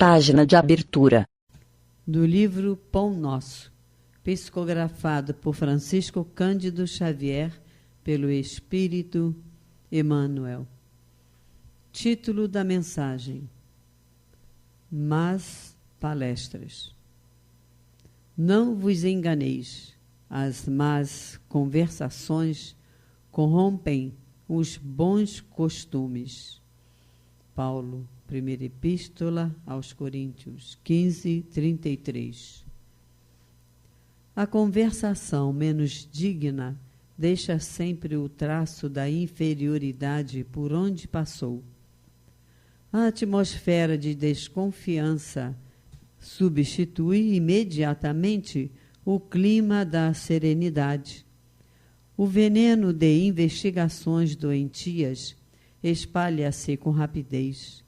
Página de abertura. Do livro Pão Nosso, psicografado por Francisco Cândido Xavier, pelo Espírito Emmanuel. Título da mensagem: Más palestras. Não vos enganeis, as más conversações corrompem os bons costumes. Paulo, primeira epístola aos Coríntios, 15:33. A conversação menos digna deixa sempre o traço da inferioridade por onde passou. A atmosfera de desconfiança substitui imediatamente o clima da serenidade. O veneno de investigações doentias espalha-se com rapidez.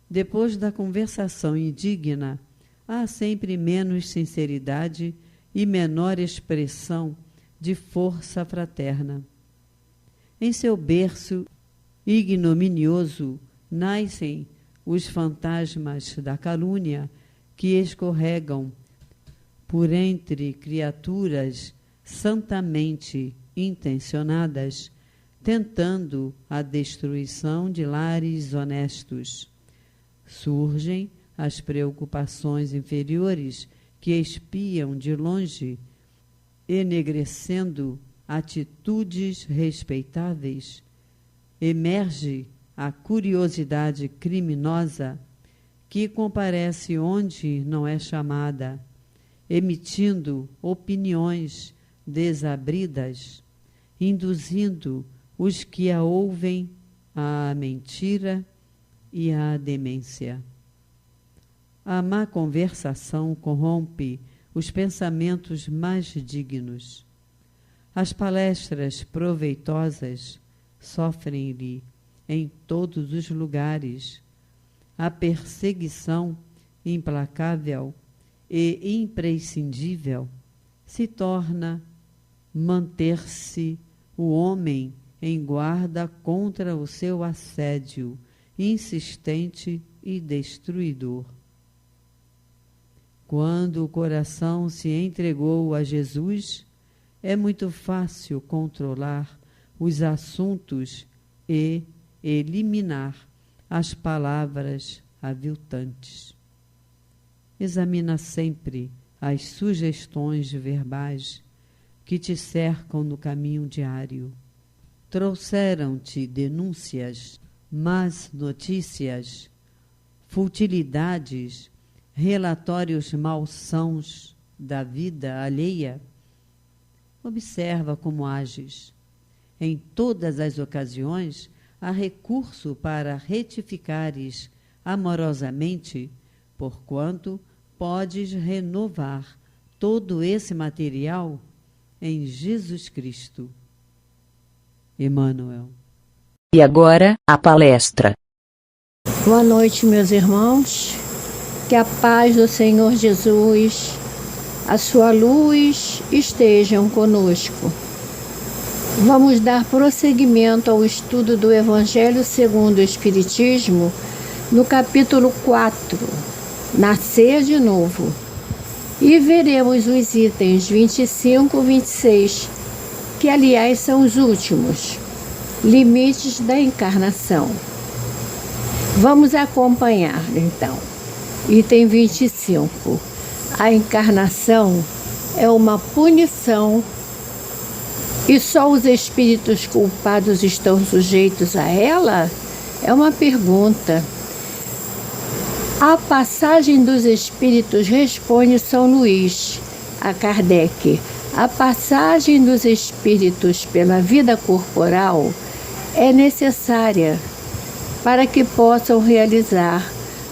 Depois da conversação indigna, há sempre menos sinceridade e menor expressão de força fraterna. Em seu berço ignominioso nascem os fantasmas da calúnia que escorregam por entre criaturas santamente intencionadas, tentando a destruição de lares honestos. Surgem as preocupações inferiores que espiam de longe, enegrecendo atitudes respeitáveis. Emerge a curiosidade criminosa que comparece onde não é chamada, emitindo opiniões desabridas, induzindo os que a ouvem à mentira e à demência. A má conversação corrompe os pensamentos mais dignos. As palestras proveitosas sofrem-lhe em todos os lugares. A perseguição implacável e imprescindível se torna manter-se o homem em guarda contra o seu assédio insistente e destruidor. Quando o coração se entregou a Jesus, é muito fácil controlar os assuntos e eliminar as palavras aviltantes. Examina sempre as sugestões verbais que te cercam no caminho diário. Trouxeram-te denúncias, más notícias, futilidades, relatórios malsãos da vida alheia? Observa como ages. Em todas as ocasiões, há recurso para retificares amorosamente, porquanto podes renovar todo esse material em Jesus Cristo. Emmanuel. E agora, a palestra. Boa noite, meus irmãos. Que a paz do Senhor Jesus, a sua luz estejam conosco. Vamos dar prosseguimento ao estudo do Evangelho segundo o Espiritismo, no capítulo 4, Nascer de Novo. E veremos os itens 25 e 26, que aliás são os últimos, limites da encarnação. Vamos acompanhar, então. Item 25. A encarnação é uma punição e só os espíritos culpados estão sujeitos a ela? É uma pergunta. A passagem dos espíritos, responde São Luís a Kardec. A passagem dos espíritos pela vida corporal é necessária para que possam realizar,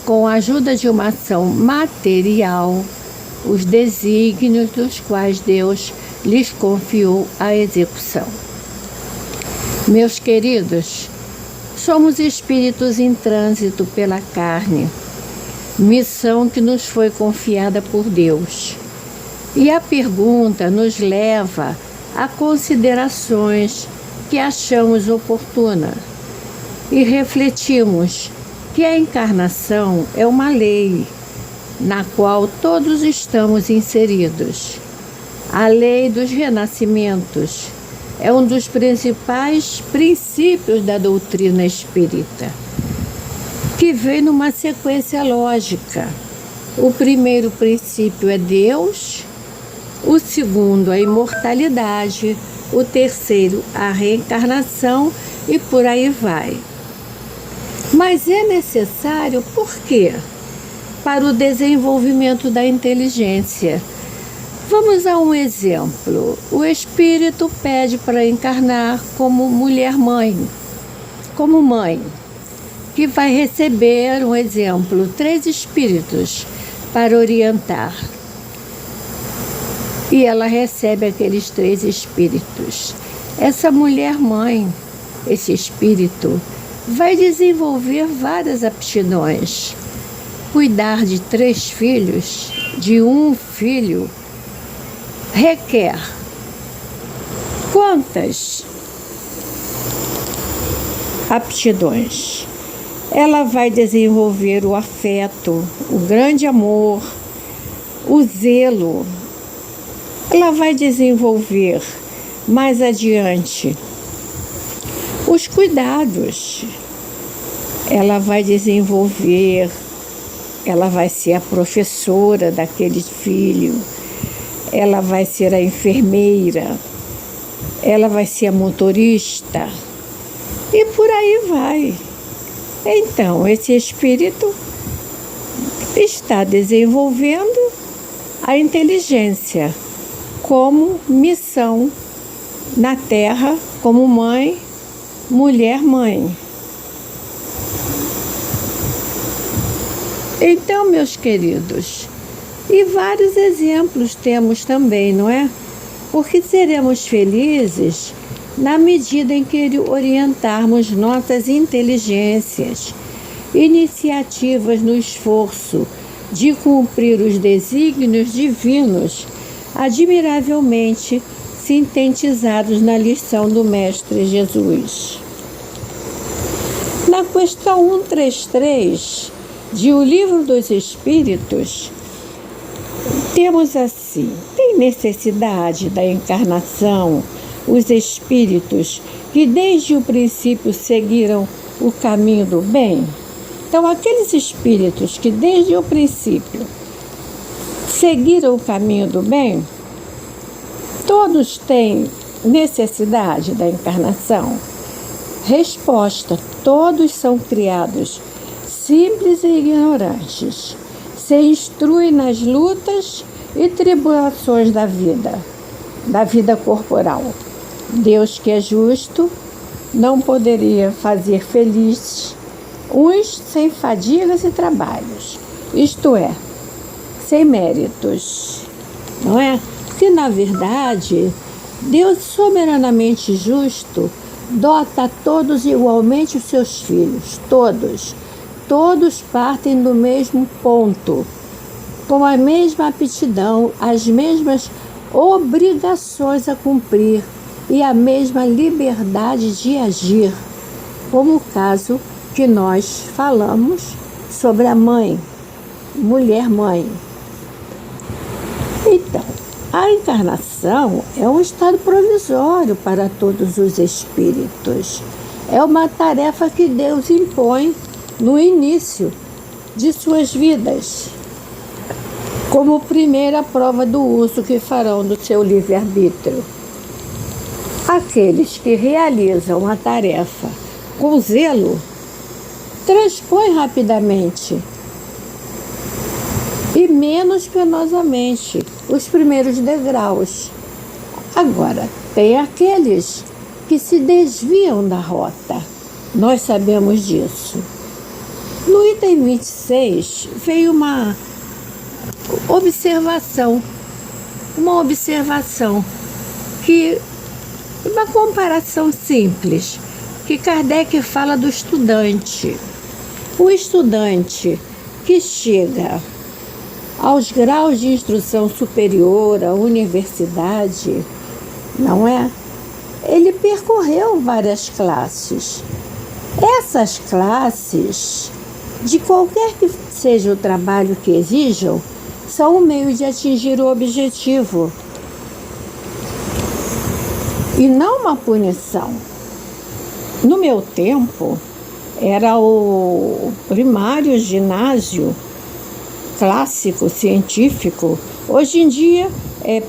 com a ajuda de uma ação material, os desígnios dos quais Deus lhes confiou a execução. Meus queridos, somos espíritos em trânsito pela carne, missão que nos foi confiada por Deus. E a pergunta nos leva a considerações que achamos oportunas e refletimos que a encarnação é uma lei na qual todos estamos inseridos. A lei dos renascimentos é um dos principais princípios da doutrina espírita, que vem numa sequência lógica. O primeiro princípio é Deus, o segundo a imortalidade, o terceiro a reencarnação e por aí vai. Mas é necessário, por quê? Para o desenvolvimento da inteligência. Vamos a um exemplo. O espírito pede para encarnar como mulher-mãe, como mãe, que vai receber, um exemplo, 3 espíritos para orientar. E ela recebe aqueles 3 espíritos. Essa mulher-mãe, esse espírito, vai desenvolver várias aptidões. Cuidar de 3 filhos, de um filho, requer quantas aptidões? Ela vai desenvolver o afeto, o grande amor, o zelo. Ela vai desenvolver mais adiante os cuidados. Ela vai desenvolver, ela vai ser a professora daquele filho. Ela vai ser a enfermeira, ela vai ser a motorista e por aí vai. Então, esse espírito está desenvolvendo a inteligência como missão na Terra, como mãe, mulher-mãe. Então, meus queridos, e vários exemplos temos também, não é? Porque seremos felizes na medida em que orientarmos nossas inteligências, iniciativas no esforço de cumprir os desígnios divinos, admiravelmente sintetizados na lição do Mestre Jesus. Na questão 133 de O Livro dos Espíritos, temos assim: tem necessidade da encarnação os espíritos que desde o princípio seguiram o caminho do bem? Então, aqueles espíritos que desde o princípio seguiram o caminho do bem, todos têm necessidade da encarnação? Resposta: todos são criados simples e ignorantes. Se instrui nas lutas e tribulações da vida corporal. Deus, que é justo, não poderia fazer felizes uns sem fadigas e trabalhos, isto é, sem méritos, não é? Que, na verdade, Deus, soberanamente justo, dota a todos igualmente os seus filhos, todos. Todos partem do mesmo ponto, com a mesma aptidão, as mesmas obrigações a cumprir e a mesma liberdade de agir, como o caso que nós falamos sobre a mãe, mulher-mãe. Então, a encarnação é um estado provisório para todos os espíritos. É uma tarefa que Deus impõe no início de suas vidas, como primeira prova do uso que farão do seu livre-arbítrio. Aqueles que realizam a tarefa com zelo transpõem rapidamente e menos penosamente os primeiros degraus. Agora, tem aqueles que se desviam da rota. Nós sabemos disso. No item 26 veio uma observação que uma comparação simples, que Kardec fala do estudante. O estudante que chega aos graus de instrução superior, à universidade, não é? Ele percorreu várias classes. Essas classes de qualquer que seja o trabalho que exijam, são um meio de atingir o objetivo e não uma punição. No meu tempo, era o primário, ginásio, clássico, científico. Hoje em dia,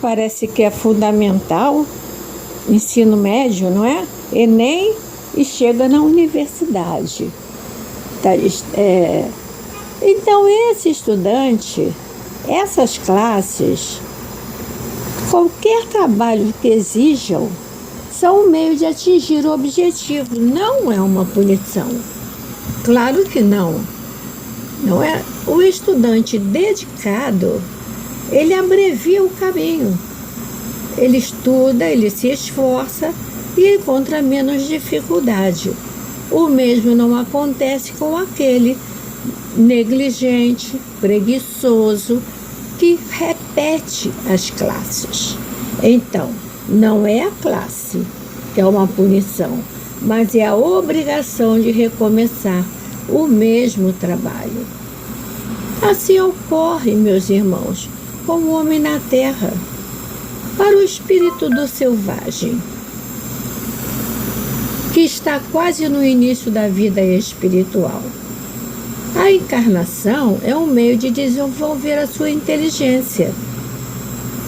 parece que é fundamental, ensino médio, não é? Enem e chega na universidade. Então, esse estudante, essas classes, qualquer trabalho que exijam, são um meio de atingir o objetivo, não é uma punição. Claro que não. Não é? O estudante dedicado, ele abrevia o caminho. Ele estuda, ele se esforça e encontra menos dificuldade. O mesmo não acontece com aquele negligente, preguiçoso, que repete as classes. Então, não é a classe que é uma punição, mas é a obrigação de recomeçar o mesmo trabalho. Assim ocorre, meus irmãos, com o homem na terra. Para o espírito do selvagem, que está quase no início da vida espiritual, a encarnação é um meio de desenvolver a sua inteligência.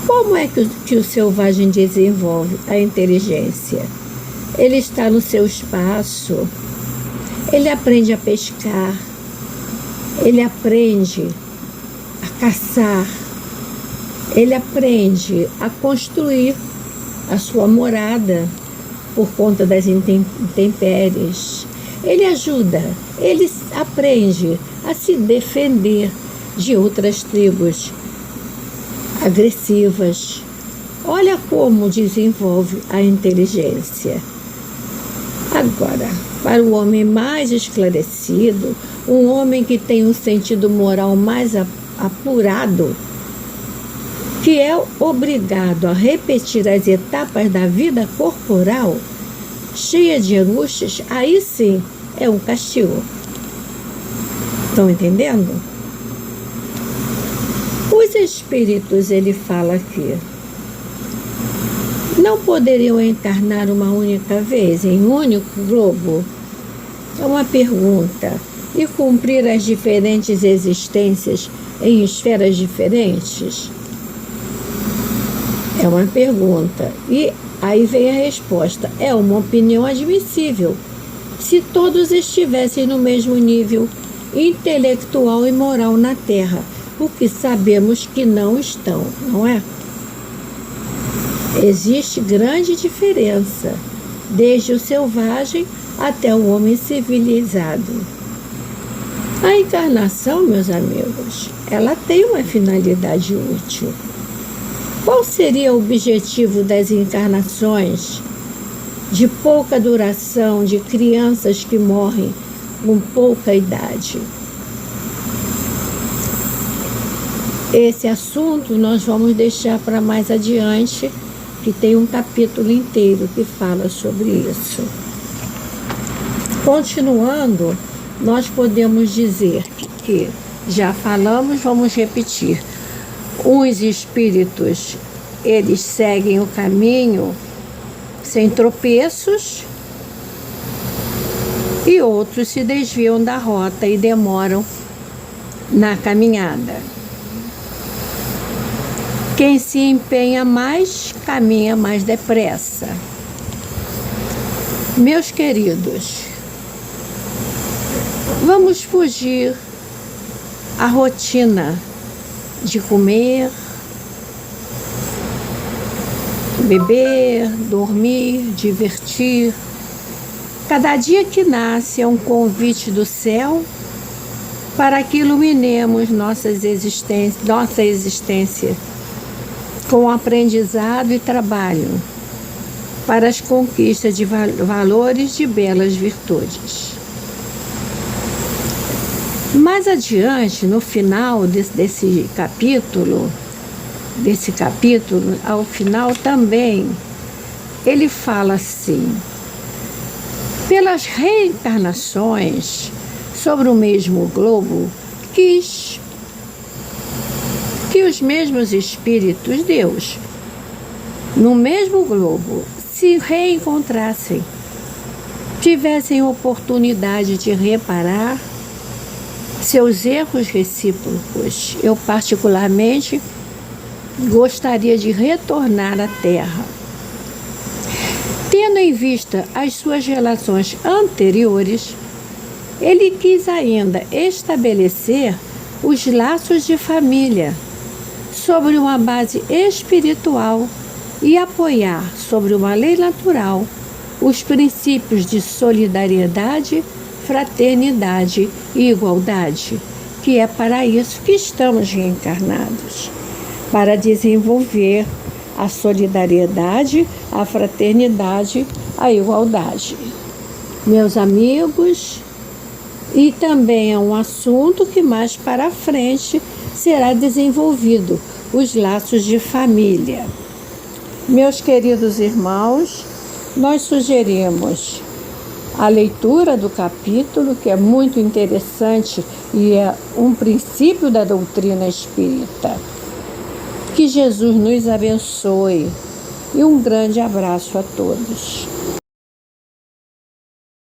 Como é que o selvagem desenvolve a inteligência? Ele está no seu espaço, ele aprende a pescar, ele aprende a caçar, ele aprende a construir a sua morada por conta das intempéries. Ele aprende a se defender de outras tribos agressivas. Olha como desenvolve a inteligência. Agora, para o homem mais esclarecido, um homem que tem um sentido moral mais apurado, que é obrigado a repetir as etapas da vida corporal, cheia de angústias, aí sim é um castigo. Estão entendendo? Os espíritos, ele fala aqui, não poderiam encarnar uma única vez em um único globo? É uma pergunta. E cumprir as diferentes existências em esferas diferentes? É uma pergunta. E aí vem a resposta. É uma opinião admissível, se todos estivessem no mesmo nível intelectual e moral na Terra, o que sabemos que não estão, não é? Existe grande diferença, desde o selvagem até o homem civilizado. A encarnação, meus amigos, ela tem uma finalidade útil. Qual seria o objetivo das encarnações de pouca duração, de crianças que morrem com pouca idade? Esse assunto nós vamos deixar para mais adiante, que tem um capítulo inteiro que fala sobre isso. Continuando, nós podemos dizer que já falamos, vamos repetir. Uns espíritos, eles seguem o caminho sem tropeços e outros se desviam da rota e demoram na caminhada. Quem se empenha mais, caminha mais depressa. Meus queridos, vamos fugir à rotina de comer, beber, dormir, divertir. Cada dia que nasce é um convite do céu para que iluminemos nossa existência com aprendizado e trabalho para as conquistas de valores de belas virtudes. Mais adiante, no final desse capítulo, ao final também, ele fala assim: pelas reencarnações sobre o mesmo globo, quis que os mesmos espíritos, Deus, no mesmo globo, se reencontrassem, tivessem oportunidade de reparar seus erros recíprocos. Eu, particularmente, gostaria de retornar à Terra. Tendo em vista as suas relações anteriores, ele quis ainda estabelecer os laços de família sobre uma base espiritual e apoiar sobre uma lei natural os princípios de solidariedade, fraternidade e igualdade, que é para isso que estamos reencarnados, para desenvolver a solidariedade, a fraternidade, a igualdade. Meus amigos, e também é um assunto que mais para frente será desenvolvido, os laços de família. Meus queridos irmãos, nós sugerimos a leitura do capítulo, que é muito interessante e é um princípio da doutrina espírita. Que Jesus nos abençoe e um grande abraço a todos.